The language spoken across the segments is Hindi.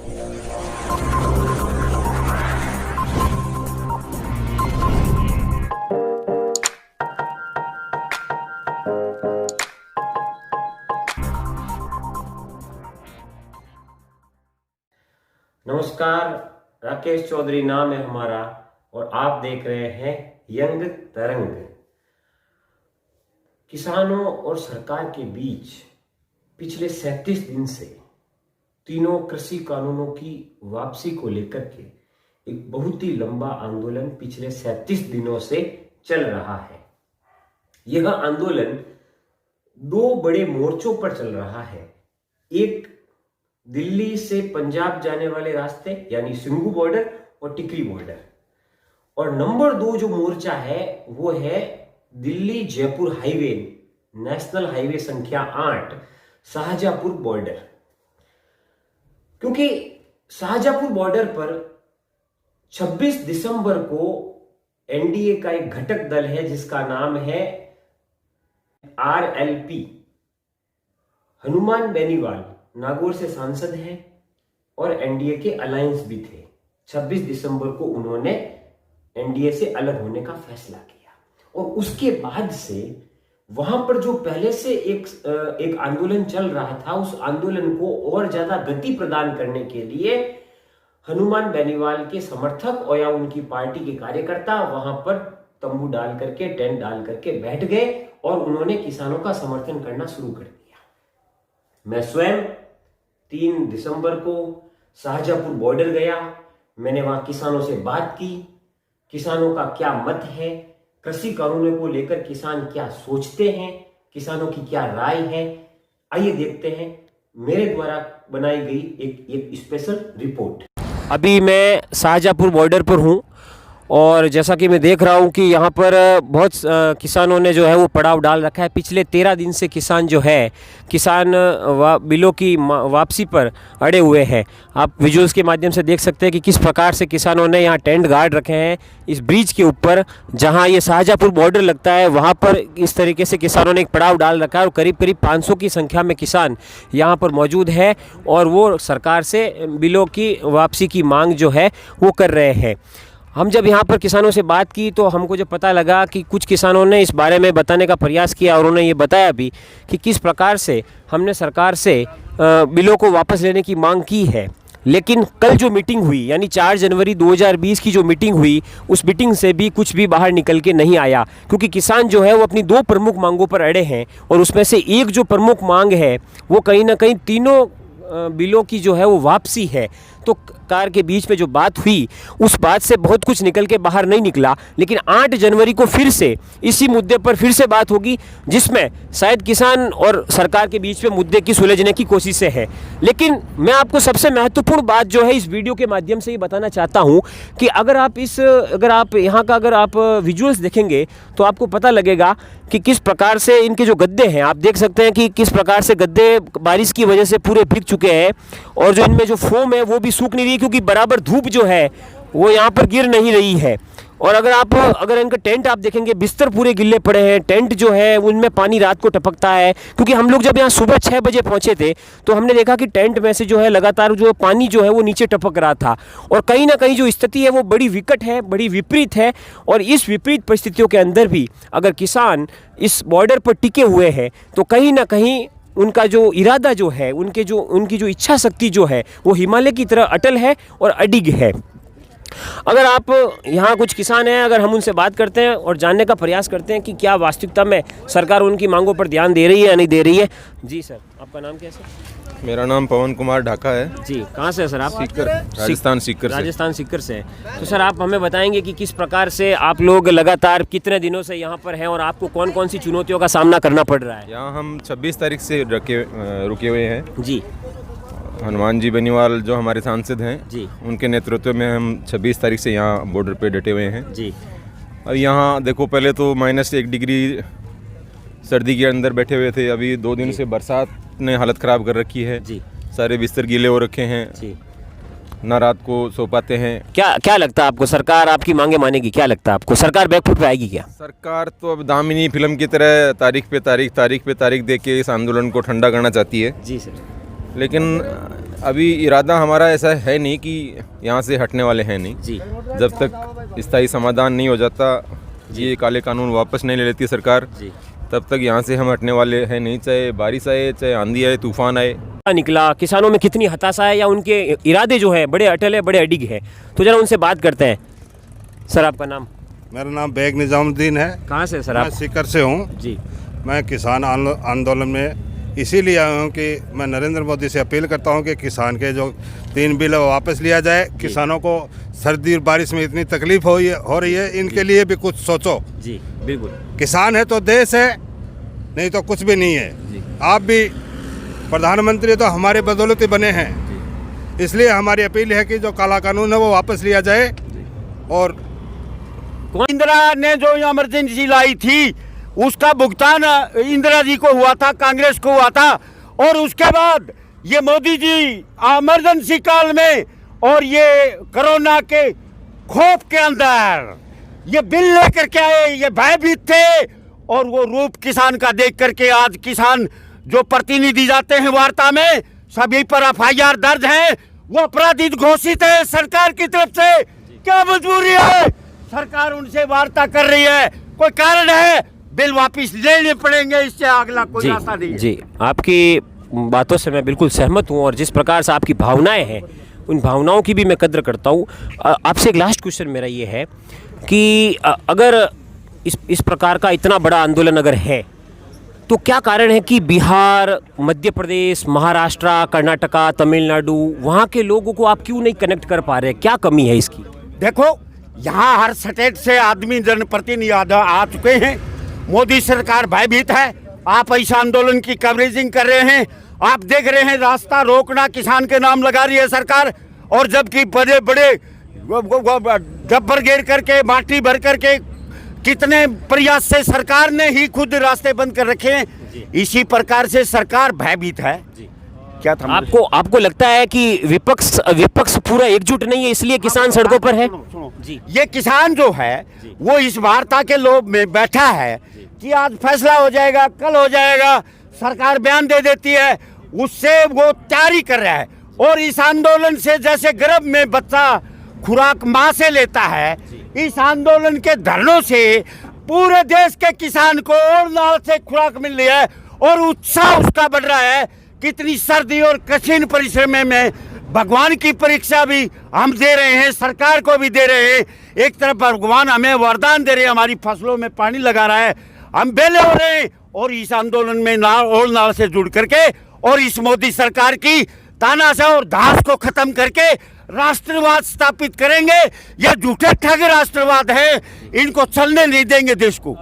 नमस्कार, राकेश चौधरी नाम है हमारा और आप देख रहे हैं यंग तरंग। किसानों और सरकार के बीच पिछले 37 दिन से तीनों कृषि कानूनों की वापसी को लेकर के एक बहुत ही लंबा आंदोलन पिछले 37 दिनों से चल रहा है। यह आंदोलन दो बड़े मोर्चों पर चल रहा है। एक दिल्ली से पंजाब जाने वाले रास्ते यानी सिंघू बॉर्डर और टिकरी बॉर्डर, और नंबर 2 जो मोर्चा है वो है Delhi Jaipur highway, national highway संख्या 8 शाहजहांपुर बॉर्डर। क्योंकि शाहजहांपुर बॉर्डर पर 26 दिसंबर को एनडीए का एक घटक दल है जिसका नाम है आरएलपी। हनुमान बेनीवाल नागौर से सांसद हैं और एनडीए के अलायंस भी थे। 26 दिसंबर को उन्होंने एनडीए से अलग होने का फैसला किया और उसके बाद से वहां पर जो पहले से एक आंदोलन चल रहा था, उस आंदोलन को और ज्यादा गति प्रदान करने के लिए हनुमान बेनीवाल के समर्थक और या उनकी पार्टी के कार्यकर्ता वहां पर तंबू डाल करके, टेंट डाल करके बैठ गए और उन्होंने किसानों का समर्थन करना शुरू कर दिया। मैं स्वयं 3 दिसंबर को शाहजहांपुर बॉर्डर गया। मैंने वहां किसानों से बात की, किसानों का क्या मत है, कृषि कानूनों को लेकर किसान क्या सोचते हैं, किसानों की क्या राय है। आइए देखते हैं मेरे द्वारा बनाई गई एक स्पेशल रिपोर्ट। अभी मैं शाहजहांपुर बॉर्डर पर हूं और जैसा कि मैं देख रहा हूं कि यहाँ पर बहुत किसानों ने जो है वो पड़ाव डाल रखा है। पिछले 13 दिन से किसान जो है बिलों की वापसी पर अड़े हुए हैं। आप विजुअल्स के माध्यम से देख सकते हैं कि किस प्रकार से किसानों ने यहाँ टेंट गाड़ रखे हैं इस ब्रिज के ऊपर, जहाँ ये शाहजहांपुर बॉर्डर लगता है। वहाँ पर इस तरीके से किसानों ने एक पड़ाव डाल रखा है और करीब करीब 500 की संख्या में किसान यहाँ पर मौजूद है और वो सरकार से बिलों की वापसी की मांग जो है वो कर रहे हैं। हम जब यहाँ पर किसानों से बात की तो हमको जब पता लगा कि कुछ किसानों ने इस बारे में बताने का प्रयास किया और उन्होंने ये बताया भी कि किस प्रकार से हमने सरकार से बिलों को वापस लेने की मांग की है। लेकिन कल जो मीटिंग हुई यानी 4 जनवरी 2020 की जो मीटिंग हुई, उस मीटिंग से भी कुछ भी बाहर निकल के नहीं आया, क्योंकि किसान जो है वो अपनी 2 प्रमुख मांगों पर अड़े हैं और उसमें से एक जो प्रमुख मांग है वो कहीं ना कहीं तीनों बिलों की जो है वो वापसी है। तो कार के बीच में जो बात हुई उस बात से बहुत कुछ निकल के बाहर नहीं निकला, लेकिन 8 जनवरी को फिर से इसी मुद्दे पर फिर से बात होगी, जिसमें शायद किसान और सरकार के बीच में मुद्दे की सुलझने की कोशिशें है। लेकिन मैं आपको सबसे महत्वपूर्ण बात जो है इस वीडियो के माध्यम से ये बताना चाहता हूँ कि अगर आप यहाँ का अगर आप विजुअल्स देखेंगे तो आपको पता लगेगा कि किस प्रकार से इनके जो गद्दे हैं, आप देख सकते हैं कि किस प्रकार से गद्दे बारिश की वजह से पूरे भीग चुके हैं और जो इनमें जो फोम है वो भी सूख नहीं रही, क्योंकि बराबर धूप जो है वो यहाँ पर गिर नहीं रही है। और अगर इनका टेंट आप देखेंगे, बिस्तर पूरे गिल्ले पड़े हैं। टेंट जो है उनमें पानी रात को टपकता है, क्योंकि हम लोग जब यहाँ सुबह 6 बजे पहुँचे थे तो हमने देखा कि टेंट में से जो है लगातार जो पानी जो है वो नीचे टपक रहा था। और कहीं ना कहीं जो स्थिति है वो बड़ी विकट है, बड़ी विपरीत है। और इस विपरीत परिस्थितियों के अंदर भी अगर किसान इस बॉर्डर पर टिके हुए हैं तो कहीं ना कहीं उनका जो इरादा जो है, उनकी जो इच्छा शक्ति जो है वो हिमालय की तरह अटल है और अडिग है। अगर आप यहाँ कुछ किसान हैं, अगर हम उनसे बात करते हैं और जानने का प्रयास करते हैं कि क्या वास्तविकता में सरकार उनकी मांगों पर ध्यान दे रही है या नहीं दे रही है। जी सर, आपका नाम क्या है सर? मेरा नाम पवन कुमार ढाका है। जी, कहाँ से है सर आप? सीकर, राजस्थान सीकर से। तो सर आप हमें बताएंगे कि किस प्रकार से आप लोग लगातार कितने दिनों से यहाँ पर हैं और आपको कौन कौन सी चुनौतियों का सामना करना पड़ रहा है? यहाँ हम 26 तारीख से रुके हुए हैं। जी, हनुमान जी बेनीवाल जो हमारे सांसद हैं जी, उनके नेतृत्व में हम 26 तारीख से यहाँ बॉर्डर पे डटे हुए हैं। जी, और यहाँ देखो, पहले तो -1 डिग्री सर्दी के अंदर बैठे हुए थे। अभी 2 दिन से बरसात ने हालत ख़राब कर रखी है। जी, सारे बिस्तर गीले हो रखे हैं। जी, ना रात को सो पाते हैं। क्या लगता है आपको, सरकार आपकी मांगे मानेगी? क्या लगता है आपको, सरकार बैकफुट पे आएगी क्या? सरकार तो अब दामिनी फिल्म की तरह तारीख पे तारीख दे के इस आंदोलन को ठंडा करना चाहती है। जी सर। लेकिन अभी इरादा हमारा ऐसा है नहीं कि यहाँ से हटने वाले हैं नहीं जी जब तक स्थायी समाधान नहीं हो जाता, ये काले कानून वापस नहीं ले लेती सरकार, जी तब तक यहाँ से हम हटने वाले हैं नहीं, चाहे बारिश आए, चाहे आंधी आए, तूफान आए। निकला किसानों में कितनी हताशा है या उनके इरादे जो है बड़े अटल है, बड़े अडिग है, तो जरा उनसे बात करते हैं। सर आपका नाम? मेरा नाम बेग निजामुद्दीन है। कहाँ से सर मैं आप? सीकर से हूँ। जी मैं किसान आंदोलन में इसीलिए आया हूँ कि मैं नरेंद्र मोदी से अपील करता हूँ कि किसान के जो 3 बिल है वो वापस लिया जाए। किसानों को सर्दी और बारिश में इतनी तकलीफ हो रही है, इनके लिए भी कुछ सोचो। जी बिल्कुल। किसान है तो देश है, नहीं तो कुछ भी नहीं है। आप भी प्रधानमंत्री तो हमारे बदौलत ही बने हैं, इसलिए हमारी अपील है कि जो काला कानून है वो वापस लिया जाए। और इंदिरा ने जो इमरजेंसी लाई थी उसका भुगतान इंदिरा जी को हुआ था, कांग्रेस को हुआ था, और उसके बाद ये मोदी जी इमरजेंसी काल में और ये कोरोना के खौफ के अंदर ये बिल लेकर के आए, ये भयभीत थे, और वो रूप किसान का देख करके आज किसान जो प्रतिनिधि जाते हैं वार्ता में, सभी पर FIR दर्ज है, वो अपराधी घोषित है सरकार की तरफ से। क्या मजबूरी है, सरकार उनसे वार्ता कर रही है, कोई कारण है, बिल वापस लेने पड़ेंगे, इससे अगला कोई रास्ता नहीं है। जी आपकी बातों से मैं बिल्कुल सहमत हूँ, और जिस प्रकार से आपकी भावनाएं हैं उन भावनाओं की भी मैं कद्र करता हूँ। आपसे एक लास्ट क्वेश्चन मेरा ये है कि अगर इस प्रकार का इतना बड़ा आंदोलन अगर है तो क्या कारण है कि बिहार, मध्य प्रदेश, महाराष्ट्र, कर्नाटका, तमिलनाडु, वहाँ के लोगों को आप क्यों नहीं कनेक्ट कर पा रहे? क्या कमी है इसकी? देखो, यहाँ हर स्टेट से आदमी जनप्रतिनिधि आ चुके हैं। मोदी सरकार भयभीत है। आप ऐसा आंदोलन की कवरेजिंग कर रहे हैं, आप देख रहे हैं रास्ता रोकना किसान के नाम लगा रही है सरकार, और जबकि बड़े बड़े डब्बर घेर करके माटी भर करके कितने प्रयास से सरकार ने ही खुद रास्ते बंद कर रखे हैं। इसी प्रकार से सरकार भयभीत है। क्या था आपको लगता है कि विपक्ष पूरा एकजुट नहीं है, इसलिए किसान सड़कों पर है? जी, ये किसान जो है वो इस वार्ता के लोभ में बैठा है कि आज फैसला हो जाएगा, कल हो जाएगा, सरकार बयान दे देती है, उससे वो तैयारी कर रहा है। और इस आंदोलन से जैसे गर्भ में बच्चा खुराक माँ से लेता है, इस आंदोलन के धरनों से पूरे देश के किसान को और नाल से खुराक मिल रही है, और उत्साह उसका बढ़ रहा है। कितनी सर्दी और कठिन परिश्रम में भगवान की परीक्षा भी हम दे रहे हैं, सरकार को भी दे रहे हैं। एक तरफ भगवान हमें वरदान दे रहे हैं, हमारी फसलों में पानी लगा रहा है, हम बेले हो रहे हैं, और इस आंदोलन में नाल से जुड़ करके और इस मोदी सरकार की तानाशाह और दास को खत्म करके राष्ट्रवाद स्थापित करेंगे। ये झूठे ठग राष्ट्रवाद है, इनको चलने नहीं देंगे देश को।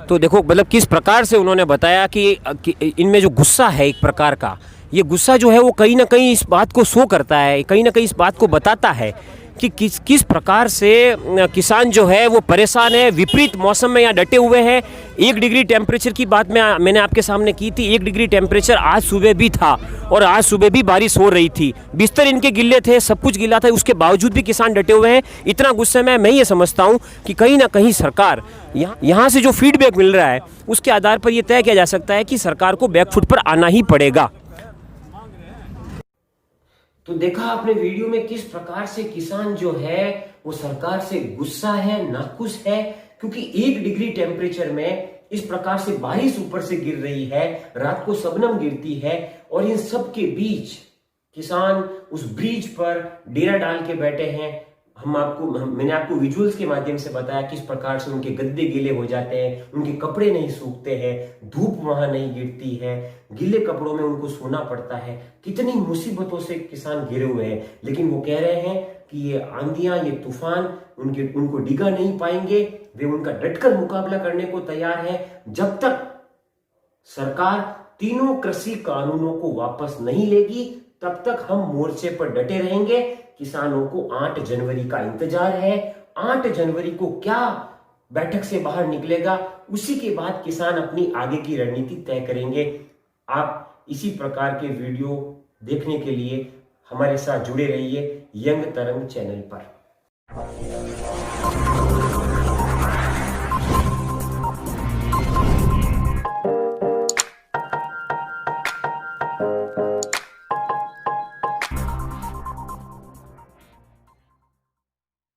तो देखो, मतलब किस प्रकार से उन्होंने बताया कि इनमें जो गुस्सा है एक प्रकार का, ये गुस्सा जो है वो कहीं ना कहीं इस बात को शो करता है, कहीं ना कहीं इस बात को बताता है कि किस प्रकार से किसान जो है वो परेशान है, विपरीत मौसम में यहाँ डटे हुए हैं। 1 डिग्री टेम्परेचर की बात मैंने आपके सामने की थी। 1 डिग्री टेम्परेचर आज सुबह भी था, और आज सुबह भी बारिश हो रही थी, बिस्तर इनके गिल्ले थे, सब कुछ गिला था, उसके बावजूद भी किसान डटे हुए हैं। इतना गुस्से में मैं ये समझता हूँ कि कहीं ना कहीं सरकार यहाँ से जो फीडबैक मिल रहा है उसके आधार पर यह तय किया जा सकता है कि सरकार को बैकफुट पर आना ही पड़ेगा। तो देखा आपने वीडियो में किस प्रकार से किसान जो है वो सरकार से गुस्सा है, नाखुश है, क्योंकि 1 डिग्री टेम्परेचर में इस प्रकार से बारिश ऊपर से गिर रही है, रात को शबनम गिरती है, और इन सब के बीच किसान उस ब्रिज पर डेरा डाल के बैठे हैं। मैंने आपको विजुअल्स के माध्यम से बताया किस प्रकार से उनके गद्दे गीले हो जाते हैं, उनके कपड़े नहीं सूखते हैं, धूप वहां नहीं गिरती है, गीले कपड़ों में उनको सोना पड़ता है। कितनी मुसीबतों से किसान घिरे हुए हैं, लेकिन वो कह रहे हैं कि ये आंधियां, ये तूफान उनको डिगा नहीं पाएंगे। वे उनका डटकर मुकाबला करने को तैयार है। जब तक सरकार तीनों कृषि कानूनों को वापस नहीं लेगी, तब तक हम मोर्चे पर डटे रहेंगे। किसानों को 8 जनवरी का इंतजार है। 8 जनवरी को क्या बैठक से बाहर निकलेगा, उसी के बाद किसान अपनी आगे की रणनीति तय करेंगे। आप इसी प्रकार के वीडियो देखने के लिए हमारे साथ जुड़े रहिए यंग तरंग चैनल पर।